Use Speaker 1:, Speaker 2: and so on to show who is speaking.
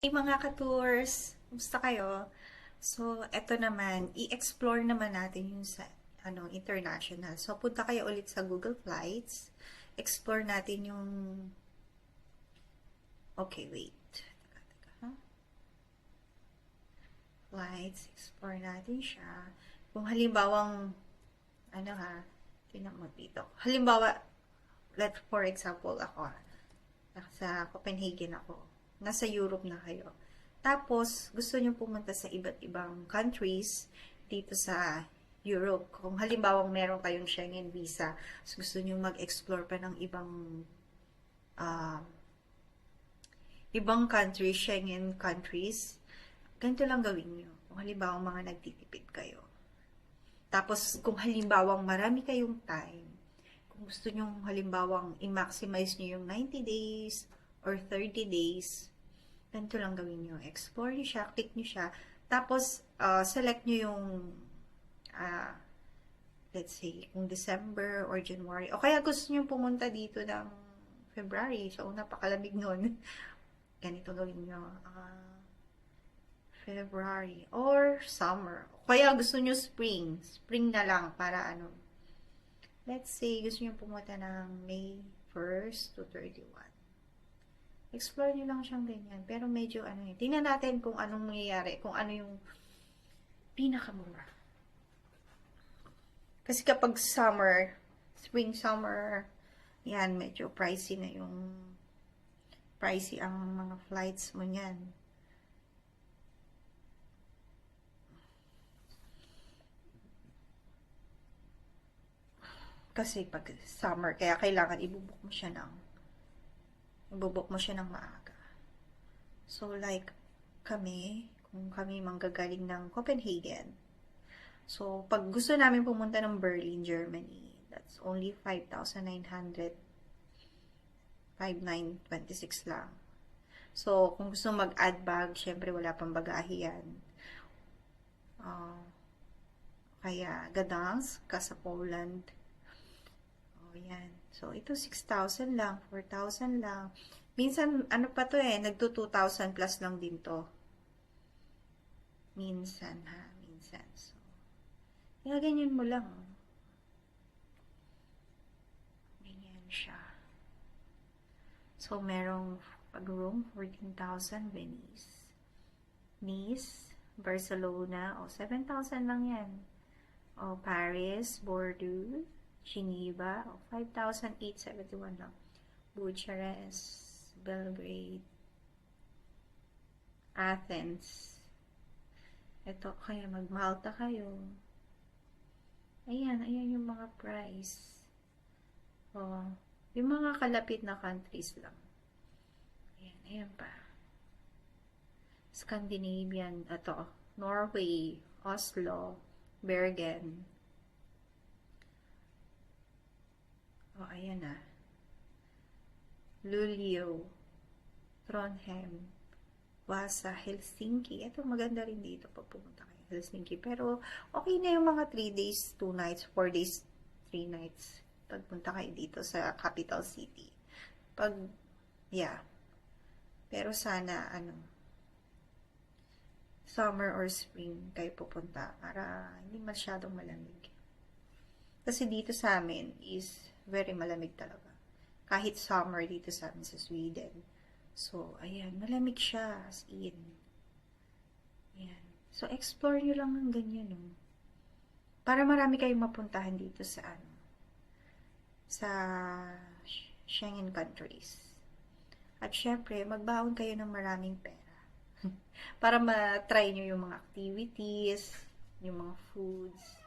Speaker 1: Hey mga ka-tours! Kumusta kayo? So, eto naman, i-explore naman natin yung sa international. So, punta kayo ulit sa Google Flights. Explore natin yung... Okay, wait. Teka. Flights, explore natin siya. Kung halimbawang, tingnan mo dito. Halimbawa, for example, ako, nasa Copenhagen ako. Nasa Europe na kayo. Tapos, gusto nyo pumunta sa iba't ibang countries dito sa Europe. Kung halimbawa meron kayong Schengen visa, so gusto nyo mag-explore pa ng uh, ibang countries, Schengen countries, ganito lang gawin nyo. Kung halimbawa mga nagtitipid kayo. Tapos, kung halimbawang marami kayong time, kung gusto nyo halimbawang i-maximize nyo yung 90 days or 30 days, ganito lang gawin nyo. Explore nyo siya, click nyo siya, tapos select nyo yung let's say, kung December or January, o kaya gusto nyo pumunta dito ng February, so napakalamig nun. Ganito gawin nyo. February or summer. Kaya gusto nyo spring. Spring na lang para let's say, gusto nyo pumunta ng May 1st to 31. Explore nyo lang siyang ganyan. Pero medyo tingnan natin kung anong mangyayari. Kung ano yung pinakamura. Kasi kapag summer, spring, summer, yan, medyo pricey na yung pricey ang mga flights mo niyan. Kasi pag summer, kaya kailangan ibubuk mo siya ng maaga. So, like, kung kami manggagaling ng Copenhagen, so, pag gusto namin pumunta ng Berlin, Germany, that's only 5,900, 5,926 lang. So, kung gusto mag-add bag, syempre wala pang bagahe yan. Kaya, Gdansk, ka sa Poland. Yan. So, ito 6,000 lang, 4,000 lang. Minsan, pa to nagto 2,000 plus lang din to. Minsan. So, kaya ganyan mo lang. Ganyan siya. So, merong pag-room, 14,000, Venice. Nice, Barcelona, 7,000 lang yan. Paris, Bordeaux, Geneva, 5,871 lang. Bucharest, Belgrade, Athens. Ito, kaya mag-Malta kayo. Ayan yung mga price. Yung mga kalapit na countries lang. Ayan pa. Scandinavian, ito, Norway, Oslo, Bergen. Ayan na. Luleå, Trondheim, Vasa, Helsinki. Ito, maganda rin dito pag pumunta kayo Helsinki. Pero, okay na yung mga 3 days, 2 nights, 4 days, 3 nights. Pagpunta kayo dito sa capital city. Pero sana, summer or spring kayo pupunta para hindi masyadong malamig. Kasi dito sa amin is very malamig talaga. Kahit summer dito sa amin sa Sweden. So, ayan, malamig siya as in. Ayan. So, explore nyo lang ng ganyan, no? Para marami kayong mapuntahan dito sa sa Schengen countries. At syempre, magbaon kayo ng maraming pera. Para ma-try nyo yung mga activities, yung mga foods.